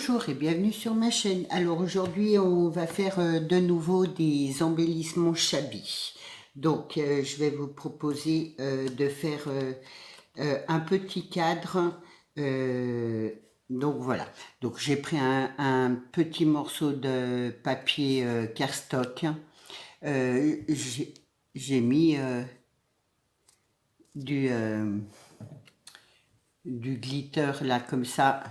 Bonjour et bienvenue sur ma chaîne. Alors aujourd'hui on va faire de nouveau des embellissements shabby. Donc je vais vous proposer de faire un petit cadre. Donc voilà. Donc j'ai pris un petit morceau de papier cardstock. J'ai mis du du glitter là comme ça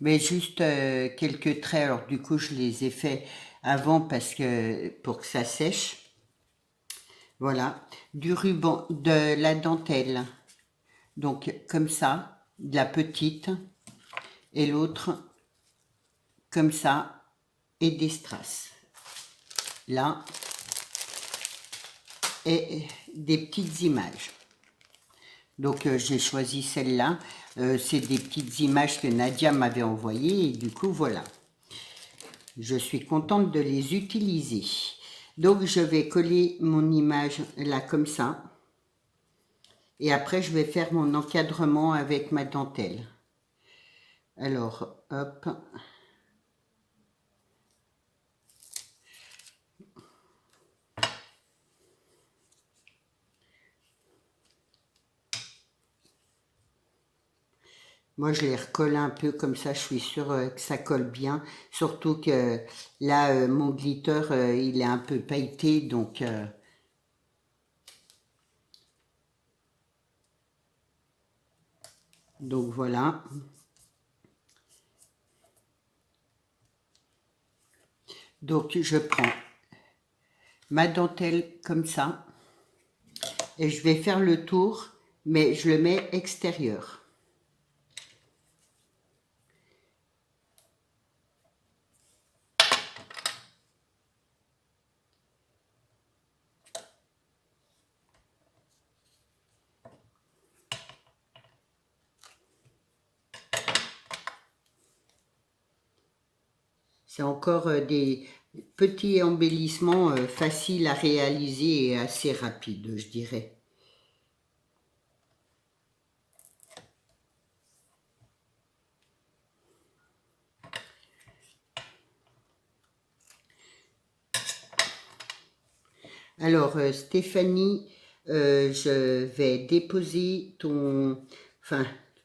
mais juste quelques traits. Alors du coup je les ai fait avant parce que pour que ça sèche. Voilà, du ruban, de la dentelle, donc comme ça, de la petite, et l'autre comme ça, et des strass là, et des petites images. Donc j'ai choisi celle-là. C'est des petites images que Nadia m'avait envoyées et du coup voilà. Je suis contente de les utiliser. Donc je vais coller mon image là comme ça. Et après je vais faire mon encadrement avec ma dentelle. Alors hop. Moi, je les recolle un peu comme ça, je suis sûre que ça colle bien. Surtout que là, mon glitter, il est un peu pailleté, donc voilà. Donc, je prends ma dentelle comme ça et je vais faire le tour, mais je le mets extérieur. C'est encore des petits embellissements faciles à réaliser et assez rapides, je dirais. Alors, Stéphanie, je vais déposer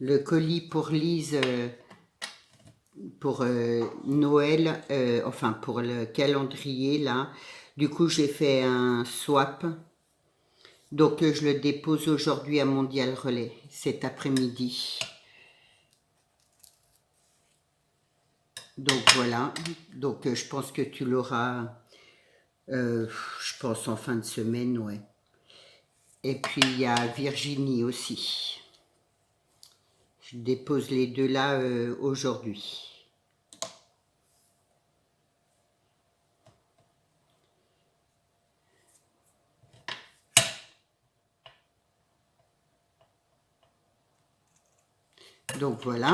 le colis pour Lise pour Noël, enfin pour le calendrier là. Du coup, j'ai fait un swap. Donc, je le dépose aujourd'hui à Mondial Relais, cet après-midi. Donc voilà. Donc, je pense que tu l'auras, je pense en fin de semaine, ouais. Et puis, il y a Virginie aussi. Je dépose les deux là aujourd'hui. Donc voilà.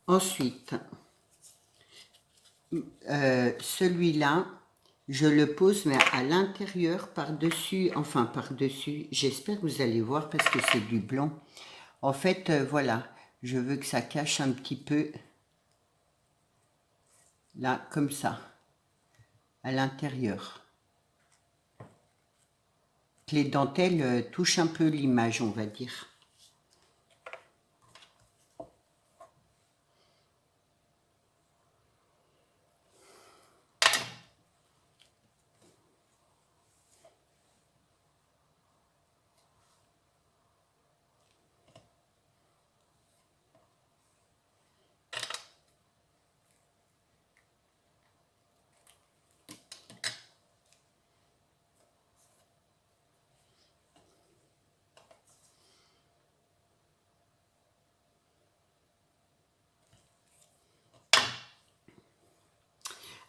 Ensuite, celui-là, je le pose mais à l'intérieur, par-dessus, enfin par-dessus, j'espère que vous allez voir parce que c'est du blanc. En fait, voilà, je veux que ça cache un petit peu, là, comme ça, à l'intérieur. Que les dentelles touchent un peu l'image, on va dire.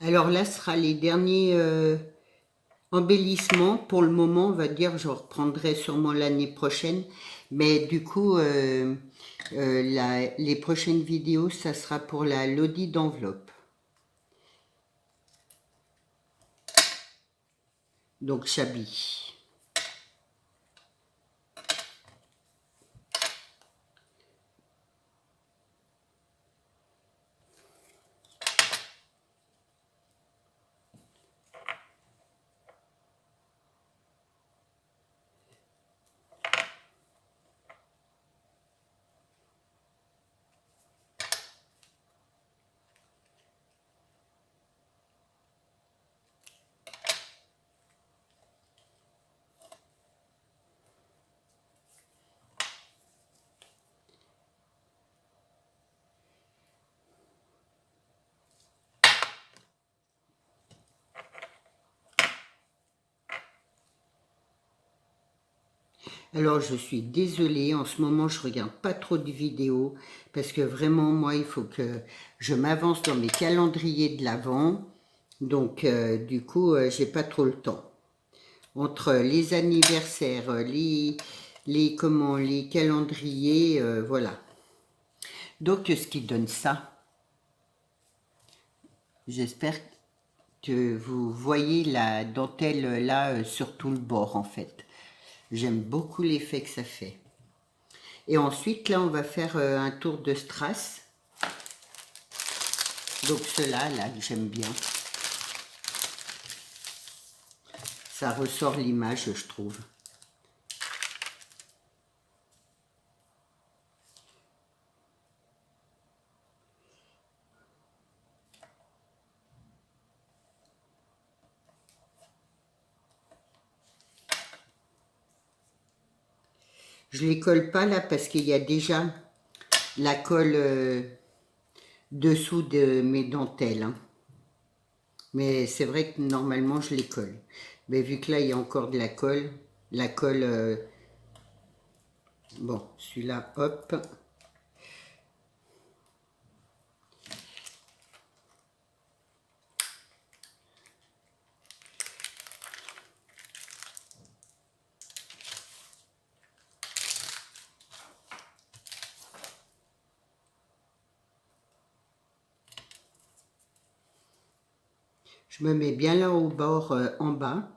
Alors là, ce sera les derniers embellissements. Pour le moment, on va dire, je reprendrai sûrement l'année prochaine. Mais du coup, les prochaines vidéos, ça sera pour la Lodi d'enveloppe. Donc, Chabi. Alors, je suis désolée, en ce moment, je regarde pas trop de vidéos parce que vraiment, moi, il faut que je m'avance dans mes calendriers de l'Avent. Donc, du coup, j'ai pas trop le temps. Entre les anniversaires, les calendriers, voilà. Donc, ce qui donne ça, j'espère que vous voyez la dentelle là sur tout le bord, en fait. J'aime beaucoup l'effet que ça fait. Et ensuite, là, on va faire un tour de strass. Donc ceux-là, là, que j'aime bien. Ça ressort l'image, je trouve. Je les colle pas là parce qu'il y a déjà la colle dessous de mes dentelles, hein. Mais c'est vrai que normalement je les colle. Mais vu que là il y a encore de la colle, bon, celui-là, hop. Je me mets bien là au bord, en bas.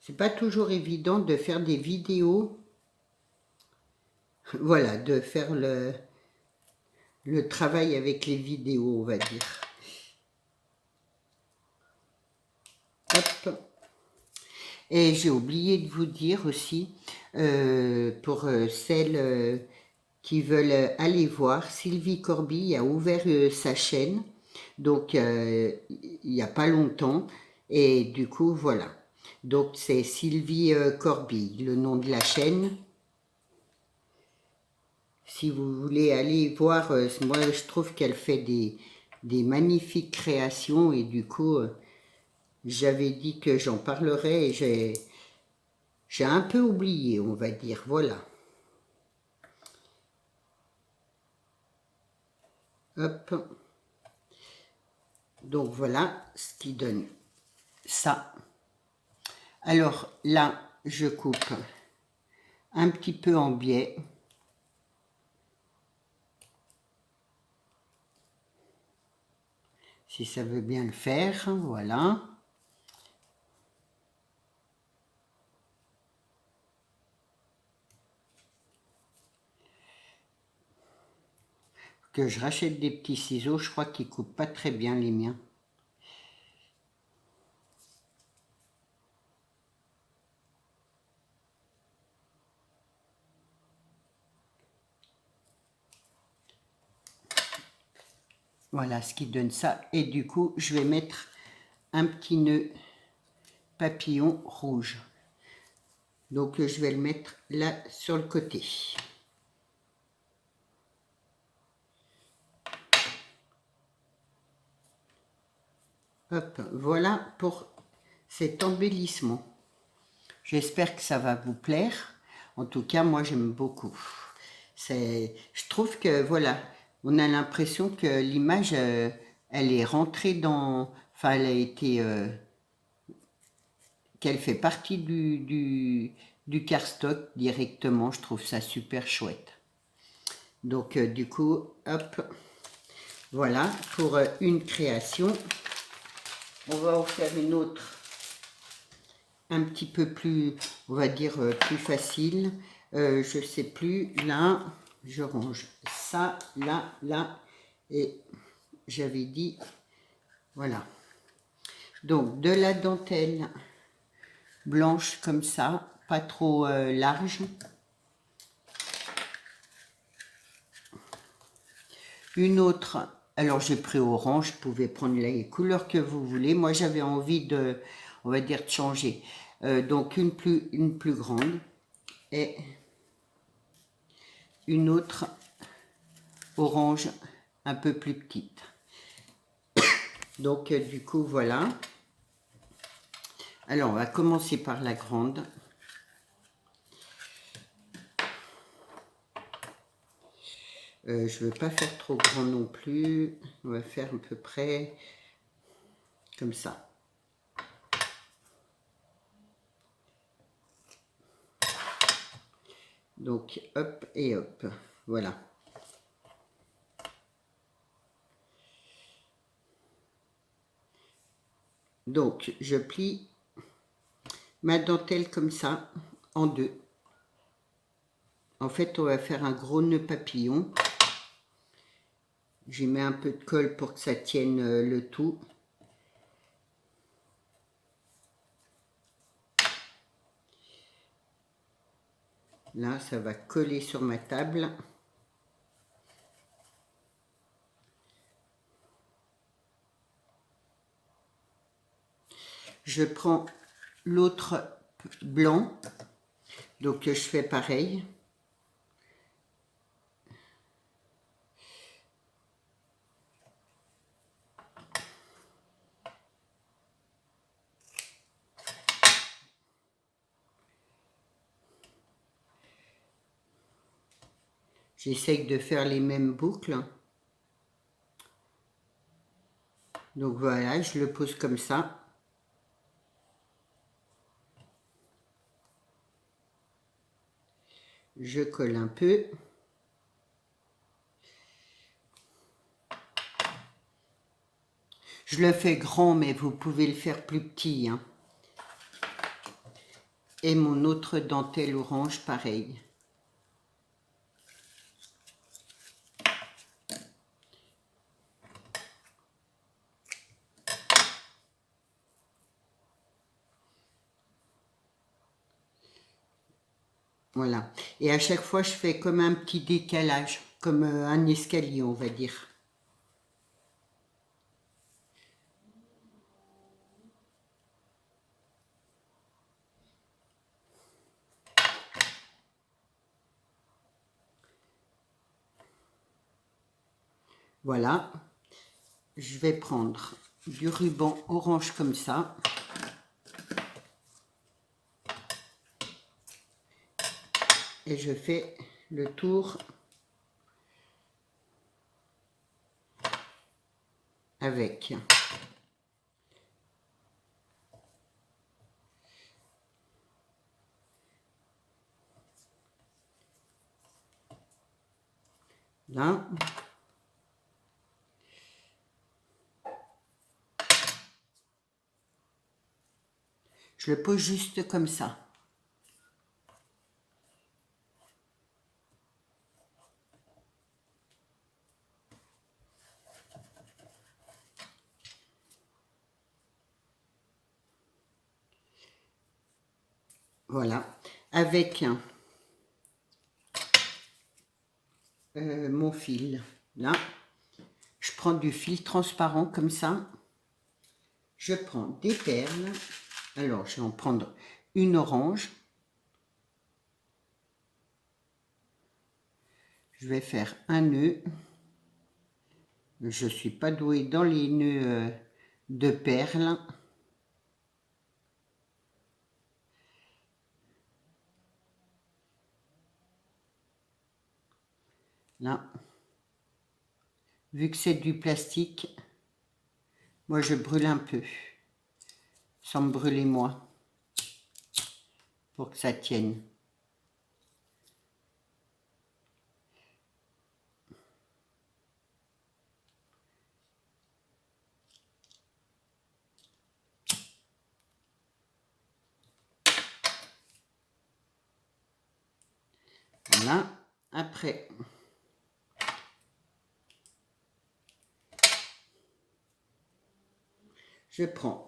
C'est pas toujours évident de faire des vidéos, voilà, de faire le travail avec les vidéos, on va dire. Hop. Et j'ai oublié de vous dire aussi, pour celles qui veulent aller voir, Sylvie Corby a ouvert sa chaîne, donc il n'y a pas longtemps, et du coup voilà. Donc c'est Sylvie Corby, le nom de la chaîne. Si vous voulez aller voir, moi je trouve qu'elle fait des magnifiques créations, et du coup j'avais dit que j'en parlerai, et j'ai un peu oublié, on va dire, voilà. Hop. Donc voilà ce qui donne ça. Alors là, je coupe un petit peu en biais. Si ça veut bien le faire, voilà. Que je rachète des petits ciseaux, je crois qu'ils coupent pas très bien les miens. Voilà ce qui donne ça. Et du coup, je vais mettre un petit nœud papillon rouge. Donc je vais le mettre là sur le côté. Hop, voilà pour cet embellissement. J'espère que ça va vous plaire. En tout cas, moi j'aime beaucoup. Je trouve que voilà, on a l'impression que l'image, elle est rentrée dans, enfin elle a été, qu'elle fait partie du cardstock directement. Je trouve ça super chouette. Donc du coup, hop, voilà pour une création. On va en faire une autre un petit peu plus, on va dire, plus facile. Je sais plus, là, je range ça, là, là, et j'avais dit, voilà. Donc, de la dentelle blanche comme ça, pas trop large. Une autre Alors j'ai pris orange, vous pouvez prendre les couleurs que vous voulez. Moi j'avais envie de, on va dire, de changer. Donc une plus grande et une autre orange un peu plus petite. Donc du coup voilà. Alors on va commencer par la grande. Je ne veux pas faire trop grand non plus. On va faire à peu près comme ça. Donc hop et hop. Voilà. Donc je plie ma dentelle comme ça en deux. En fait on va faire un gros nœud papillon. J'y mets un peu de colle pour que ça tienne le tout. Là, ça va coller sur ma table. Je prends l'autre blanc. Donc, je fais pareil. J'essaye de faire les mêmes boucles. Donc voilà, je le pose comme ça. Je colle un peu. Je le fais grand, mais vous pouvez le faire plus petit, hein. Et mon autre dentelle orange, pareil. Voilà. Et à chaque fois, je fais comme un petit décalage, comme un escalier, on va dire. Voilà. Je vais prendre du ruban orange comme ça. Et je fais le tour avec. Là. Je le pose juste comme ça. Voilà. Avec mon fil. Là. Je prends du fil transparent comme ça. Je prends des perles. Alors, je vais en prendre une orange. Je vais faire un nœud. Je ne suis pas douée dans les nœuds de perles. Là. Vu que c'est du plastique, moi je brûle un peu. Sans me brûler moi. Pour que ça tienne. Voilà. Après, je prends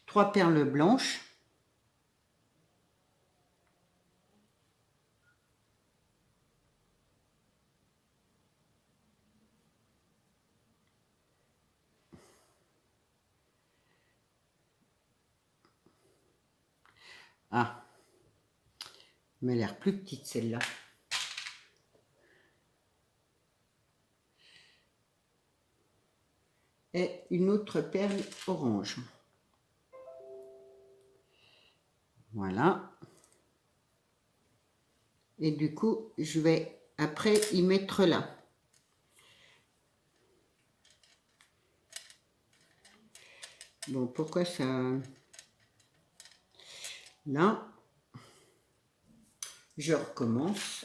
3 perles blanches. Ah, elle m'a l'air plus petite celle-là. Et une autre perle orange. Voilà. Et du coup, je vais après y mettre là. Bon, pourquoi ça... Là, je recommence.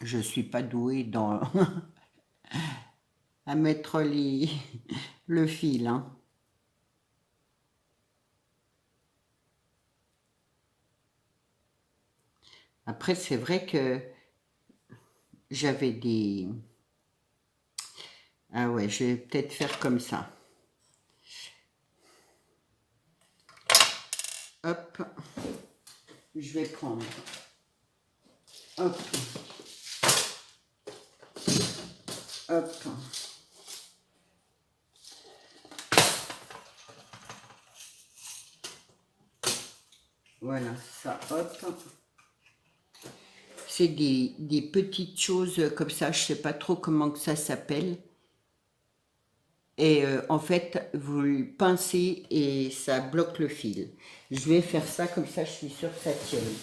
Je suis pas douée dans à mettre le fil, hein. Après, c'est vrai que j'avais des... Ah ouais, je vais peut-être faire comme ça. Hop, je vais prendre. Hop. Hop. Voilà, ça, hop. C'est des petites choses comme ça, je sais pas trop comment que ça s'appelle. Et en fait, vous le pincez et ça bloque le fil. Je vais faire ça, comme ça je suis sûre que ça tienne.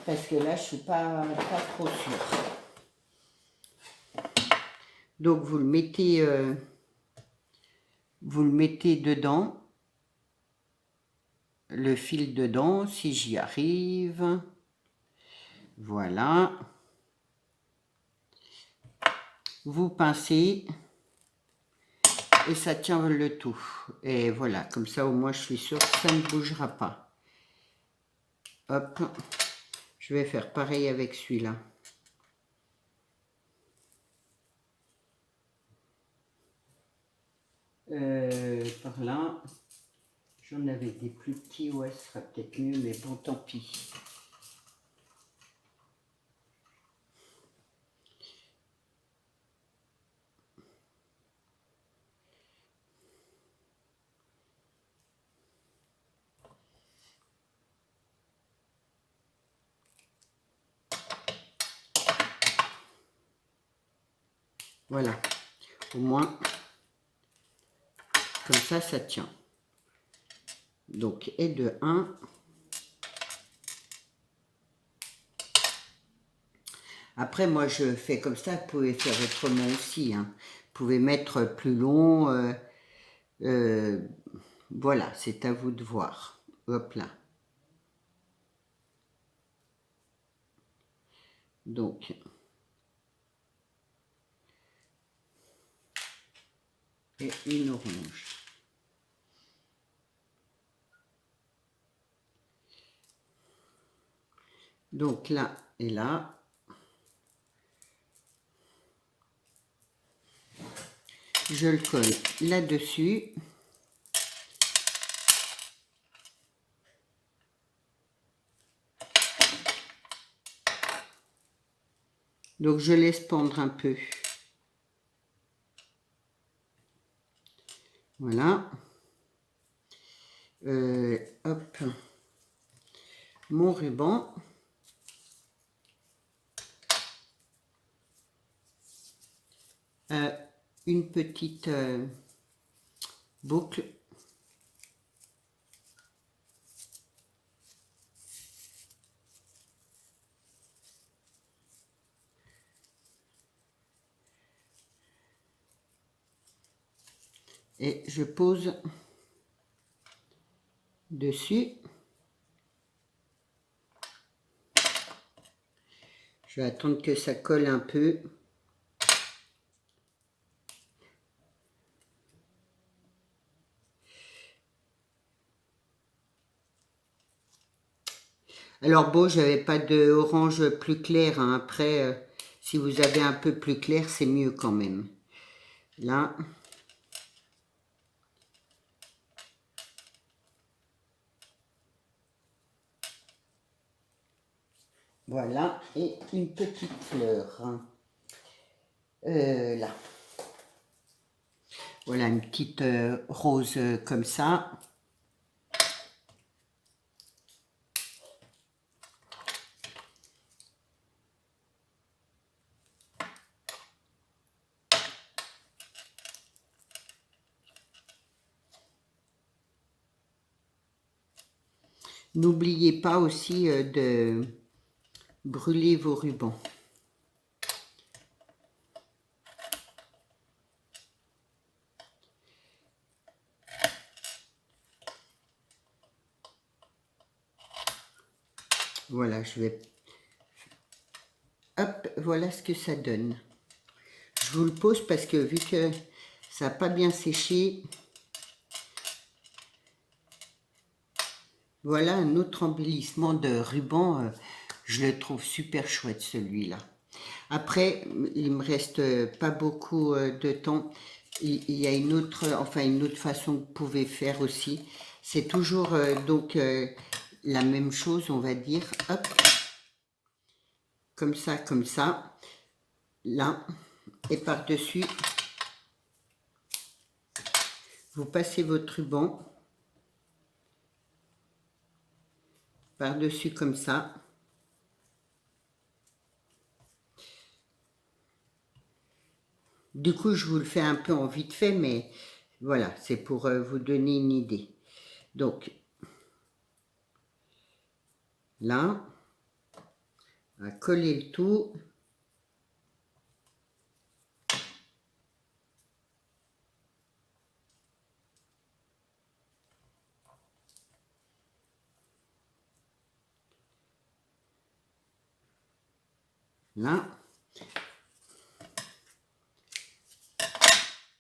Parce que là, je suis pas trop sûre. Donc vous le mettez dedans. Le fil dedans, si j'y arrive. Voilà. Vous pincez. Et ça tient le tout. Et voilà, comme ça au moins je suis sûre que ça ne bougera pas. Hop, je vais faire pareil avec celui-là. Par là, j'en avais des plus petits, ouais, ce sera peut-être mieux, mais bon, tant pis. Voilà, au moins, comme ça tient. Donc, et de 1. Après, moi, je fais comme ça, vous pouvez faire autrement aussi, hein. Vous pouvez mettre plus long, voilà, c'est à vous de voir. Hop là. Donc, et une orange. Donc là et là. Je le colle là-dessus. Donc je laisse pendre un peu. Voilà. Hop. Mon ruban. Une petite boucle. Et je pose dessus. Je vais attendre que ça colle un peu. Alors bon, j'avais pas de orange plus clair, hein. Après, si vous avez un peu plus clair, c'est mieux quand même. Là. Voilà, et une petite fleur. Là. Voilà, une petite rose comme ça. N'oubliez pas aussi de brûler vos rubans. Voilà, je vais... Hop, voilà ce que ça donne. Je vous le pose parce que vu que ça n'a pas bien séché, voilà un autre embellissement de ruban. Je le trouve super chouette celui-là. Après, il me reste pas beaucoup de temps. Il y a une autre, enfin une autre façon que vous pouvez faire aussi. C'est toujours donc la même chose, on va dire. Hop, comme ça, là, et par-dessus, vous passez votre ruban par-dessus comme ça. Du coup, je vous le fais un peu en vite fait, mais voilà, c'est pour vous donner une idée. Donc, là, on va coller le tout. Là.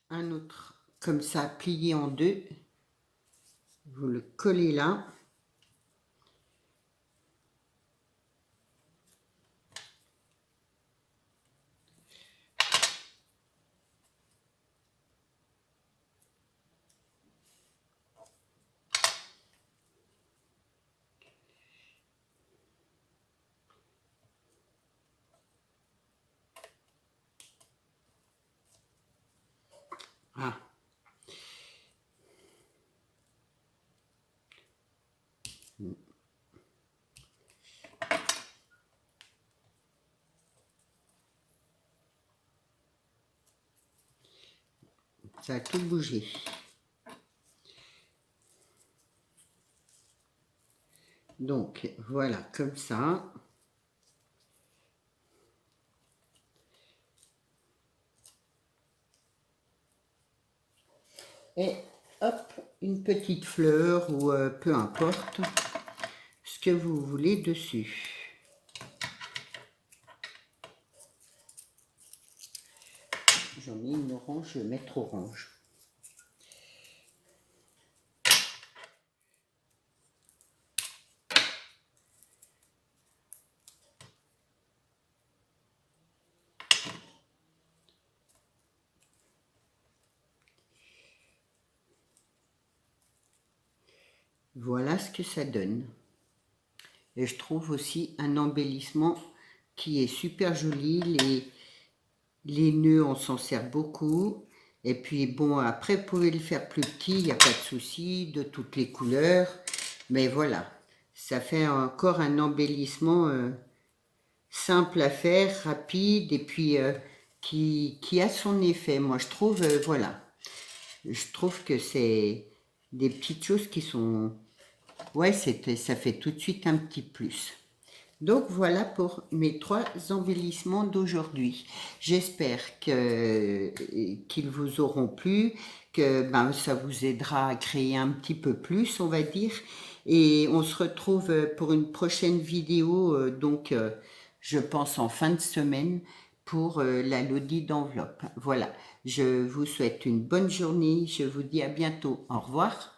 Un autre comme ça, plié en deux. Vous le collez là. Ah. Ça a tout bougé. Donc, voilà, comme ça. Et hop, une petite fleur ou peu importe ce que vous voulez dessus. J'en ai une orange, je vais mettre orange. Voilà ce que ça donne. Et je trouve aussi un embellissement qui est super joli. Les nœuds, on s'en sert beaucoup. Et puis bon, après, vous pouvez le faire plus petit, il n'y a pas de souci, de toutes les couleurs. Mais voilà, ça fait encore un embellissement simple à faire, rapide, et puis qui a son effet. Moi, je trouve, voilà, je trouve que c'est des petites choses qui sont... Ouais, ça fait tout de suite un petit plus. Donc voilà pour mes 3 embellissements d'aujourd'hui. J'espère qu'ils vous auront plu, que ben, ça vous aidera à créer un petit peu plus, on va dire. Et on se retrouve pour une prochaine vidéo, je pense en fin de semaine, pour la lodi d'enveloppe. Voilà, je vous souhaite une bonne journée, je vous dis à bientôt. Au revoir.